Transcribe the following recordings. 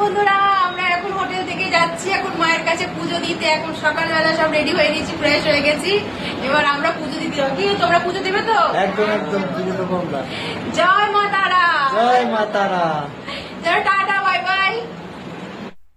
বন্ধুরা, আমরা এখন হোটেল থেকে যাচ্ছি এখন মায়ের কাছে পুজো দিতে। এখন সকালবেলা সব রেডি হয়ে গেছি, ফ্রেশ হয়ে গেছি। এবার আমরা পুজো দিতে যাবো। কি তোমরা পুজো দেবে তো? একদম একদম পুজো দেবো আমরা। জয় মা তারা, জয় মা তারা। জয় টাটা, বাই বাই।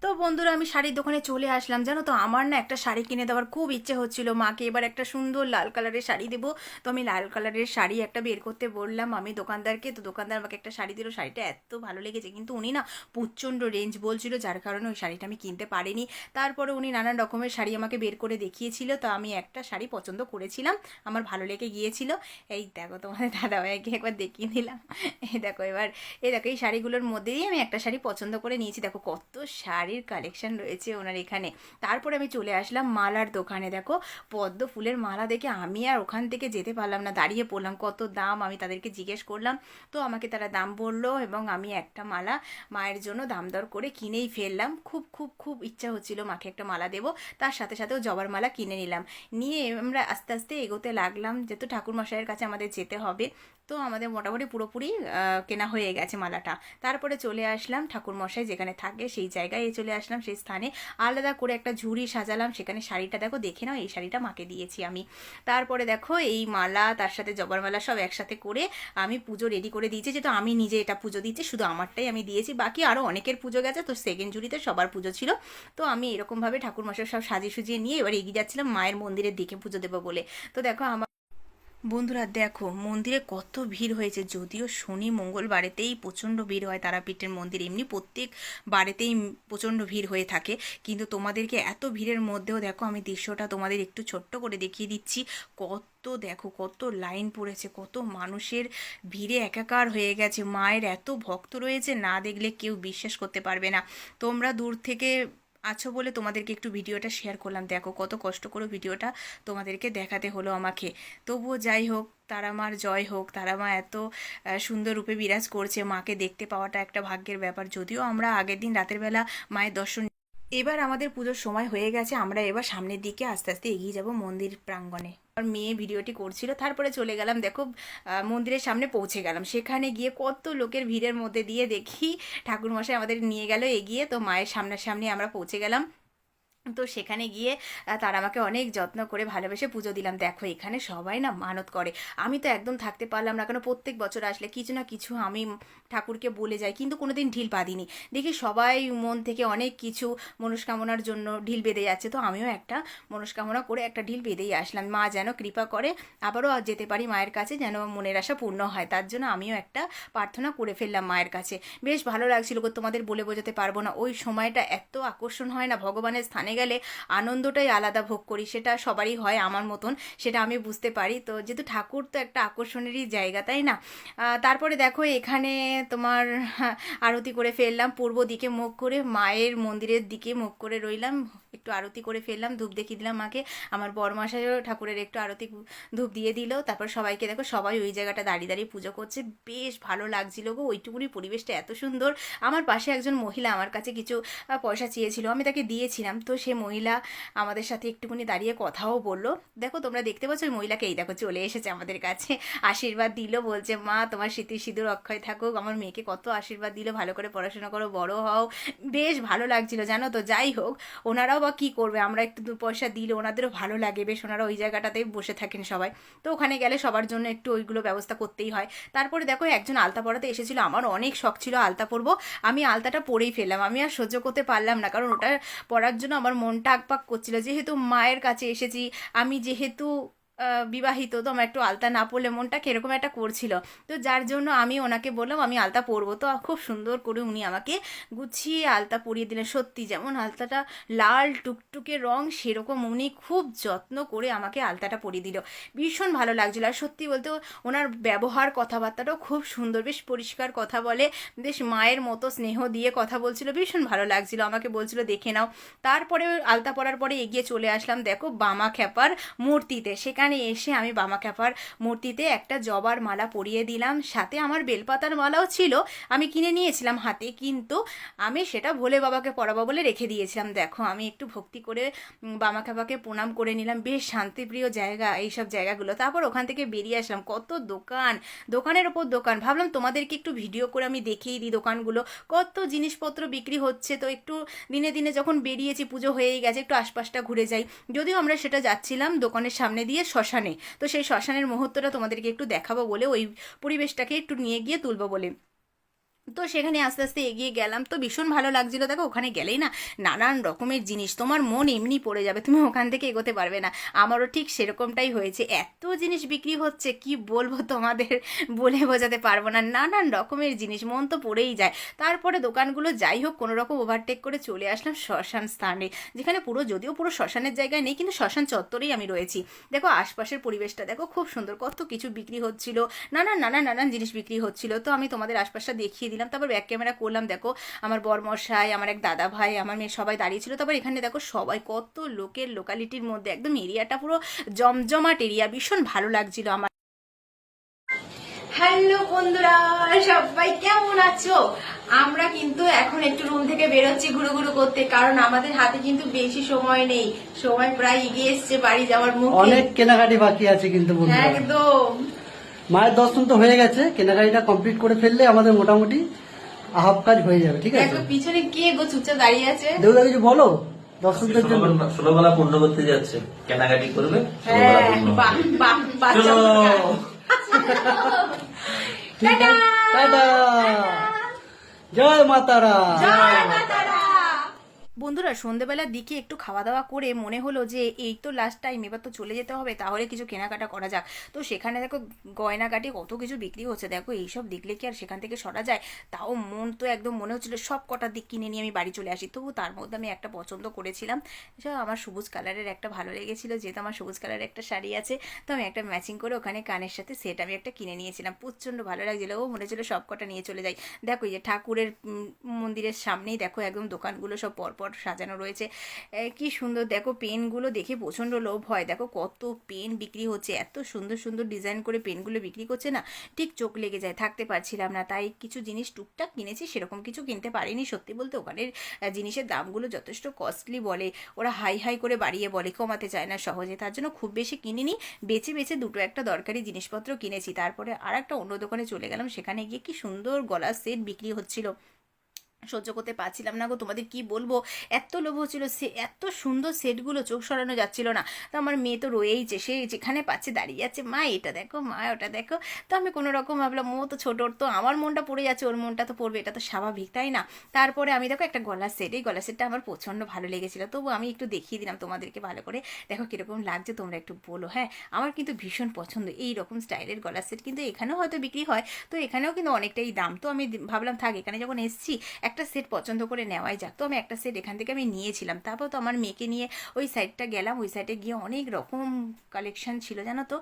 তো বন্ধুরা, আমি শাড়ির দোকানে চলে আসলাম। জানো তো, আমার না একটা শাড়ি কিনে দেওয়ার খুব ইচ্ছে হচ্ছিল মাকে। এবার একটা সুন্দর লাল কালারের শাড়ি দেবো। তো আমি লাল কালারের শাড়ি একটা বের করতে বললাম আমি দোকানদারকে। তো দোকানদার আমাকে একটা শাড়ি দিল। শাড়িটা এত ভালো লেগেছে, কিন্তু উনি না প্রচণ্ড রেঞ্জ বলছিল, যার কারণে ওই শাড়িটা আমি কিনতে পারিনি। তারপরে উনি নানান রকমের শাড়ি আমাকে বের করে দেখিয়েছিল। তো আমি একটা শাড়ি পছন্দ করেছিলাম, আমার ভালো লেগে গিয়েছিল। এই দেখো, তোমাদের দাদাভাইকে একবার দেখিয়ে দিলাম। এই দেখো, এবার দেখো এই শাড়িগুলোর মধ্যেই আমি একটা শাড়ি পছন্দ করে নিয়েছি। দেখো কত শাড়ির কালেকশন রয়েছে ওনার এখানে। তারপরে আমি চলে আসলাম মালার দোকানে। দেখো পদ্ম ফুলের মালা দেখে আমি আর ওখান থেকে যেতে পারলাম না, দাঁড়িয়ে পড়লাম। কত দাম আমি তাদেরকে জিজ্ঞেস করলাম, তো আমাকে তারা দাম বললো এবং আমি একটা মালা মায়ের জন্য দাম দর করে কিনেই ফেললাম। খুব খুব খুব ইচ্ছা হচ্ছিল মাকে একটা মালা দেবো, তার সাথে সাথেও জবার মালা কিনে নিলাম। নিয়ে আমরা আস্তে আস্তে এগোতে লাগলাম, যেহেতু ঠাকুরমশাইয়ের কাছে আমাদের যেতে হবে। তো আমাদের মোটামুটি পুরোপুরি কেনা হয়ে গেছে মালাটা। তারপরে চলে আসলাম ঠাকুরমশাই যেখানে থাকে সেই জায়গায় চলে আসলাম, সেই স্থানে আলাদা করে একটা ঝুড়ি সাজালাম। সেখানে শাড়িটা দেখো, দেখে নাও, এই শাড়িটা মাকে দিয়েছি আমি। তারপরে দেখো এই মালা তার সাথে জবার মালা সব একসাথে করে আমি পুজো রেডি করে দিয়েছি। যেহেতু আমি নিজে এটা পুজো দিচ্ছি, শুধু আমারটাই আমি দিয়েছি, বাকি আরও অনেকের পুজো গেছে। তো সেকেন্ড ঝুড়িতে সবার পুজো ছিল। তো আমি এরকমভাবে ঠাকুরমশাই সব সাজিয়ে সুজিয়ে নিয়ে এবার এগিয়ে যাচ্ছিলাম মায়ের মন্দিরের দিকে পুজো দেবো বলে। তো দেখো আমার বন্ধুরা, দেখো মন্দিরে কত ভিড় হয়েছে। যদিও শনি মঙ্গলবারেতেই প্রচণ্ড ভিড় হয় তারাপীঠের মন্দির, এমনি প্রত্যেক বারেতেই প্রচণ্ড ভিড় হয়ে থাকে, কিন্তু তোমাদেরকে এত ভিড়ের মধ্যেও দেখো আমি দৃশ্যটা তোমাদের একটু ছোট্ট করে দেখিয়ে দিচ্ছি। কত দেখো, কত লাইন পড়েছে, কত মানুষের ভিড়ে একাকার হয়ে গেছে। মায়ের এত ভক্ত রয়েছে, না দেখলে কেউ বিশ্বাস করতে পারবে না। তোমরা দূর থেকে আছো বলে তোমাদেরকে একটু ভিডিওটা শেয়ার করলাম। দেখো কত কষ্ট করে ভিডিওটা তোমাদেরকে দেখাতে হলো আমাকে। তবুও যাই হোক, তারা মার জয় হোক। তারা মা এত সুন্দর রূপে বিরাজ করছে, মাকে দেখতে পাওয়াটা একটা ভাগ্যের ব্যাপার। যদিও আমরা আগের দিন রাতের বেলা মায়ের দর্শন। এবার আমাদের পুজোর সময় হয়ে গেছে, আমরা এবার সামনের দিকে আস্তে আস্তে এগিয়ে যাব মন্দির প্রাঙ্গণে। আর মেয়ে ভিডিওটি করছিল, তারপরে চলে গেলাম। দেখো মন্দিরের সামনে পৌঁছে গেলাম। সেখানে গিয়ে কত লোকের ভিড়ের মধ্যে দিয়ে দেখি ঠাকুরমশাই আমাদের নিয়ে গেল এগিয়ে। তো মায়ের সামনাসামনি আমরা পৌঁছে গেলাম। তো সেখানে গিয়ে তারা আমাকে অনেক যত্ন করে ভালোবেসে পুজো দিলাম। দেখো এখানে সবাই না মানত করে, আমি তো একদম থাকতে পারলাম না, কেন প্রত্যেক বছর আসলে কিছু না কিছু আমি ঠাকুরকে বলে যাই, কিন্তু কোনোদিন ঢিল বাঁধিনি। দেখি সবাই মন থেকে অনেক কিছু মনস্কামনার জন্য ঢিল বেঁধে যাচ্ছে। তো আমিও একটা মনস্কামনা করে একটা ঢিল বেঁধেই আসলাম, মা যেন কৃপা করে আবারও যেতে পারি মায়ের কাছে, যেন মনের আশা পূর্ণ হয়। তার জন্য আমিও একটা প্রার্থনা করে ফেললাম মায়ের কাছে। বেশ ভালো লাগছিল গো, তোমাদের বলে বোঝাতে পারবো না। ওই সময়টা এত আকর্ষণ হয় না, ভগবানের স্থানে গেলে আনন্দটাই আলাদা ভোগ করি। সেটা সবারই হয় আমার মতন, সেটা আমি বুঝতে পারি। তো যেহেতু ঠাকুর তো একটা আকর্ষণেরই জায়গা, তাই না? তারপরে দেখো এখানে তোমার আরতি করে ফেললাম। পূর্ব দিকে মুখ করে মায়ের মন্দিরের দিকে মুখ করে রইলাম, একটু আরতি করে ফেললাম, ধূপ দেখিয়ে দিলাম মাকে। আমার বরমশাইও ঠাকুরের একটু আরতি ধূপ দিয়ে দিল। তারপর সবাইকে দেখো, সবাই ওই জায়গাটা দাঁড়িয়ে দাঁড়িয়ে পুজো করছে। বেশ ভালো লাগছিল গো, ওইটুকুনি পরিবেশটা এত সুন্দর। আমার পাশে একজন মহিলা আমার কাছে কিছু পয়সা চেয়েছিল, আমি তাকে দিয়েছিলাম। তো সে মহিলা আমাদের সাথে একটুখানি দাঁড়িয়ে কথাও বললো। দেখো তোমরা দেখতে পাচ্ছ ওই মহিলাকে, এই দেখো চলে এসেছে আমাদের কাছে, আশীর্বাদ দিল, বলছে মা তোমার স্মৃতি সিঁদুর অক্ষয় থাকুক। আমার মেয়েকে কত আশীর্বাদ দিল, ভালো করে পড়াশোনা করো, বড় হও। বেশ ভালো লাগছিল জানো তো। যাই হোক, ওনারাও বা কী করবে, আমরা একটু দু পয়সা দিলে ওনাদেরও ভালো লাগে। বেশ ওনারা ওই জায়গাটাতেই বসে থাকেন সবাই, তো ওখানে গেলে সবার জন্য একটু ওইগুলো ব্যবস্থা করতেই হয়। তারপরে দেখো একজন আলতা পরাতে এসেছিলো, আমার অনেক শখ ছিল আলতা পরবো। আমি আলতাটা পরেই ফেললাম, আমি আর সহ্য করতে পারলাম না, কারণ ওটা পরার জন্য আমার মনটা আকপাক করছিল। যেহেতু মায়ের কাছে এসেছি, আমি যেহেতু বিবাহিত, তো আমার একটু আলতা না পরলে মনটা কীরকম একটা করছিল। তো যার জন্য আমি ওনাকে বললাম আমি আলতা পরবো। তো খুব সুন্দর করে উনি আমাকে গুছিয়ে আলতা পরিয়ে দিলেন। সত্যি যেমন আলতাটা লাল টুকটুকে রং, সেরকম উনি খুব যত্ন করে আমাকে আলতাটা পরিয়ে দিল। ভীষণ ভালো লাগছিল। আর সত্যি বলতে ওনার ব্যবহার কথাবার্তাটাও খুব সুন্দর, বেশ পরিষ্কার কথা বলে, বেশ মায়ের মতো স্নেহ দিয়ে কথা বলছিল। ভীষণ ভালো লাগছিল, আমাকে বলছিল দেখে নাও। তারপরে আলতা পরার পরে এগিয়ে চলে আসলাম দেখো বামা খ্যাপার মূর্তিতে। সেখানে এখানে এসে আমি বামা ক্যাপার মূর্তিতে একটা জবার মালা পরিয়ে দিলাম, সাথে আমার বেলপাতার মালাও ছিল, আমি কিনে নিয়েছিলাম হাতে, কিন্তু আমি সেটা ভোলে বাবাকে পরাবো বলে রেখে দিয়েছিলাম। দেখো আমি একটু ভক্তি করে বামা ক্যাপাকে প্রণাম করে নিলাম, বেশ শান্তিপ্রিয় জায়গা এইসব জায়গাগুলো। তারপর ওখান থেকে বেরিয়ে আসলাম, কত দোকান, দোকানের ওপর দোকান, ভাবলাম তোমাদেরকে একটু ভিডিও করে আমি দেখিয়ে দিই দোকানগুলো, কত জিনিসপত্র বিক্রি হচ্ছে। তো একটু দিনে দিনে যখন বেরিয়েছি, পুজো হয়েই গেছে, একটু আশপাশটা ঘুরে যাই। যদিও আমরা সেটা যাচ্ছিলাম দোকানের সামনে দিয়ে শ্মশানে, তো সেই শ্মশানের মুহূর্তটা তোমাদেরকে একটু দেখাবো বলে, ওই পরিবেশটাকে একটু নিয়ে গিয়ে তুলবো বলে, তো সেখানে আস্তে আস্তে এগিয়ে গেলাম। তো ভীষণ ভালো লাগছিল। দেখো ওখানে গেলেই না নানান রকমের জিনিস, তোমার মন এমনি পড়ে যাবে, তুমি ওখান থেকে এগোতে পারবে না। আমারও ঠিক সেরকমটাই হয়েছে, এত জিনিস বিক্রি হচ্ছে কি বলবো তোমাদের, বলে বোঝাতে পারবো না, নানান রকমের জিনিস, মন তো পড়েই যায়। তারপরে দোকানগুলো যাই হোক কোনো রকম ওভারটেক করে চলে আসলাম শ্মশান স্থানে, যেখানে যদিও পুরো শ্মশানের জায়গায় নেই, কিন্তু শ্মশান চত্বরেই আমি রয়েছি। দেখো আশপাশের পরিবেশটা দেখো, খুব সুন্দর, কত কিছু বিক্রি হচ্ছিল, নানান নানান নানান জিনিস বিক্রি হচ্ছিল। তো আমি তোমাদের আশপাশটা দেখিয়ে দিলাম, তারপর ব্যাক ক্যামেরা করলাম। দেখো আমার বরমশাই, আমার এক দাদা ভাই, আমার মেয়ে সবাই দাঁড়িয়ে ছিল। তারপর এখানে দেখো সবাই, কত লোকের লোকালিটির মধ্যে একদম এরিয়াটা পুরো জমজমাট এরিয়া, ভীষণ ভালো লাগছিল আমার। হ্যালো বন্ধুরা, সবাই কেমন আছো? আমরা কিন্তু এখন একটু রুম থেকে বেরোচ্ছি ঘুরু ঘুরু করতে, কারণ আমাদের হাতে কিন্তু বেশি সময় নেই, সময় প্রায় এগিয়ে এসছে বাড়ি যাওয়ার মুখে। অনেক কেনাকাটি বাকি আছে কিন্তু বন্ধুরা। একদম মায়ের দর্শন তো হয়ে গেছে, কেনাকাটিটা কমপ্লিট করে ফেললে আমাদের মোটামুটি হাফ কাজ হয়ে যাবে। ঠিক আছে, দেখো পিছনে কে গো চুপচাপ দাঁড়িয়ে আছে। দেউদা কিছু বলো দর্শকদের জন্য। ষোলবেলা পূর্ণ করতে যাচ্ছে, কেনাকাটি করবে, হ্যাঁ, বাচ্চা টাটা। টাটা, জয় মাতারা। জয় মা তারা। বন্ধুরা সন্ধেবেলার দিকে একটু খাওয়া দাওয়া করে মনে হলো যে এই তো লাস্ট টাইম, এবার তো চলে যেতে হবে, তাহলে কিছু কেনাকাটা করা যাক। তো সেখানে দেখো গয়নাগাটি কত কিছু বিক্রি হচ্ছে, দেখো এইসব দেখলে কি আর সেখান থেকে সরা যায়? তাও মন তো একদম মনে হচ্ছিল সব কটার দিক কিনে নিয়ে আমি বাড়ি চলে আসি। তবু তার মধ্যে আমি একটা পছন্দ করেছিলাম, আমার সবুজ কালারের একটা ভালো লেগেছিল, যেহেতু আমার সবুজ কালারের একটা শাড়ি আছে, তো আমি একটা ম্যাচিং করে ওখানে কানের সাথে সেট আমি একটা কিনে নিয়েছিলাম, প্রচণ্ড ভালো লাগছিল। ও মনে হচ্ছিল সব কটা নিয়ে চলে যাই। দেখো এই যে ঠাকুরের মন্দিরের সামনেই দেখো একদম দোকানগুলো সব পরপর সাজানো রয়েছে, কি সুন্দর। দেখো পেনগুলো দেখে প্রচণ্ড লোভ হয়, দেখো কত পেন বিক্রি হচ্ছে, এত সুন্দর সুন্দর ডিজাইন করে পেনগুলো বিক্রি করছে না, ঠিক চোখ লেগে যায়, থাকতে পারছিলাম না। তাই কিছু জিনিস টুকটাক কিনেছি, সেরকম কিছু কিনতে পারিনি। সত্যি বলতে ওখানের জিনিসের দামগুলো যথেষ্ট কস্টলি বলে, ওরা হাই হাই করে বাড়িয়ে বলে, কমাতে চায় না সহজে, তার জন্য খুব বেশি কিনিনি, বেছে বেছে দুটো একটা দরকারি জিনিসপত্র কিনেছি। তারপরে আর একটা অন্য দোকানে চলে গেলাম, সেখানে গিয়ে কি সুন্দর গলার সেট বিক্রি হচ্ছিল, সহ্য করতে পারছিলাম না গো, তোমাদের কি বলবো, এত লোভ হচ্ছিল, সে এত সুন্দর সেটগুলো চোখ সরানো যাচ্ছিল না। তো আমার মেয়ে তো রয়েইছে, সে যেখানে পাচ্ছে দাঁড়িয়ে যাচ্ছে, মা এটা দেখো, মা ওটা দেখো। তো আমি কোনো রকম ভাবলাম ও তো ছোটোর, তো আমার মনটা পড়ে যাচ্ছে, ওর মনটা তো পড়বে, এটা তো স্বাভাবিক, তাই না? তারপরে আমি দেখো একটা গলার সেট, এই গলার সেটটা আমার প্রচণ্ড ভালো লেগেছিলো, তবু আমি একটু দেখিয়ে দিলাম তোমাদেরকে ভালো করে, দেখো কীরকম লাগছে, তোমরা একটু বলো। হ্যাঁ, আমার কিন্তু ভীষণ পছন্দ এই রকম স্টাইলের গলার সেট, কিন্তু এখানেও হয়তো বিক্রি হয়, তো এখানেও কিন্তু অনেকটাই দাম। তো আমি ভাবলাম থাক, এখানে যখন এসেছি একটা সেট পছন্দ করে নেওয়াই যাক। তো আমি একটা সেট এখান থেকে আমি নিয়েছিলাম। তারপর তো আমার মেয়েকে নিয়ে ওই সাইডটা গেলাম, ওই সাইডে গিয়ে অনেক রকম কালেকশন ছিল জানো তো,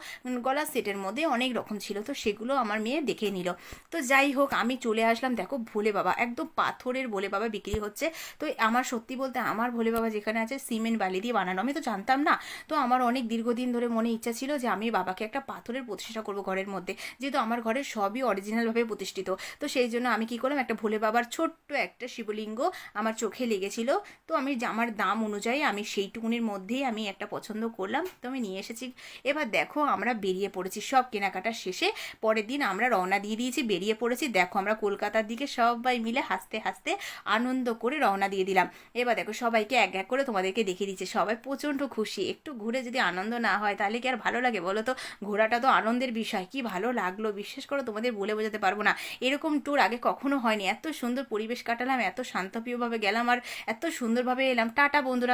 গলার সেটের মধ্যে অনেক রকম ছিল, তো সেগুলো আমার মেয়ে দেখে নিল। তো যাই হোক আমি চলে আসলাম, দেখো ভোলে বাবা, একদম পাথরের ভোলে বাবা বিক্রি হচ্ছে। তো আমার সত্যি বলতে আমার ভোলে বাবা যেখানে আছে সিমেন্ট বালি দিয়ে বানানো, আমি তো জানতাম না। তো আমার অনেক দীর্ঘদিন ধরে মনে ইচ্ছা ছিল যে আমি বাবাকে একটা পাথরের প্রতিষ্ঠা করবো ঘরের মধ্যে, যেহেতু আমার ঘরের সবই অরিজিনালভাবে প্রতিষ্ঠিত। তো সেই জন্য আমি কি করলাম, একটা ভোলে বাবার ছোট্ট একটা শিবলিঙ্গ আমার চোখে লেগেছিল, তো আমি আমার দাম অনুযায়ী আমি সেইটুকুনির মধ্যেই আমি একটা পছন্দ করলাম, তো আমি নিয়ে এসেছি। এবার দেখো আমরা বেরিয়ে পড়েছি সব কেনাকাটা শেষে, পরের দিন আমরা রওনা দিয়ে দিয়েছি, বেরিয়ে পড়েছি। দেখো আমরা কলকাতার দিকে সবাই মিলে হাসতে হাসতে আনন্দ করে রওনা দিয়ে দিলাম। এবার দেখো সবাইকে এক এক করে তোমাদেরকে দেখিয়ে দিচ্ছে, সবাই প্রচণ্ড খুশি। একটু ঘুরে যদি আনন্দ না হয় তাহলে কি আর ভালো লাগে বলো তো? ঘোরাটা তো আনন্দের বিষয়, কি ভালো লাগলো বিশ্বাস করো, তোমাদের বলে বোঝাতে পারবো না। এরকম ট্যুর আগে কখনো হয়নি, এত সুন্দর পরিবেশ কাটালাম, এত শান্তপ্রিয়ভাবে গেলাম আর এত সুন্দরভাবে এলাম। টাটা বন্ধুরা।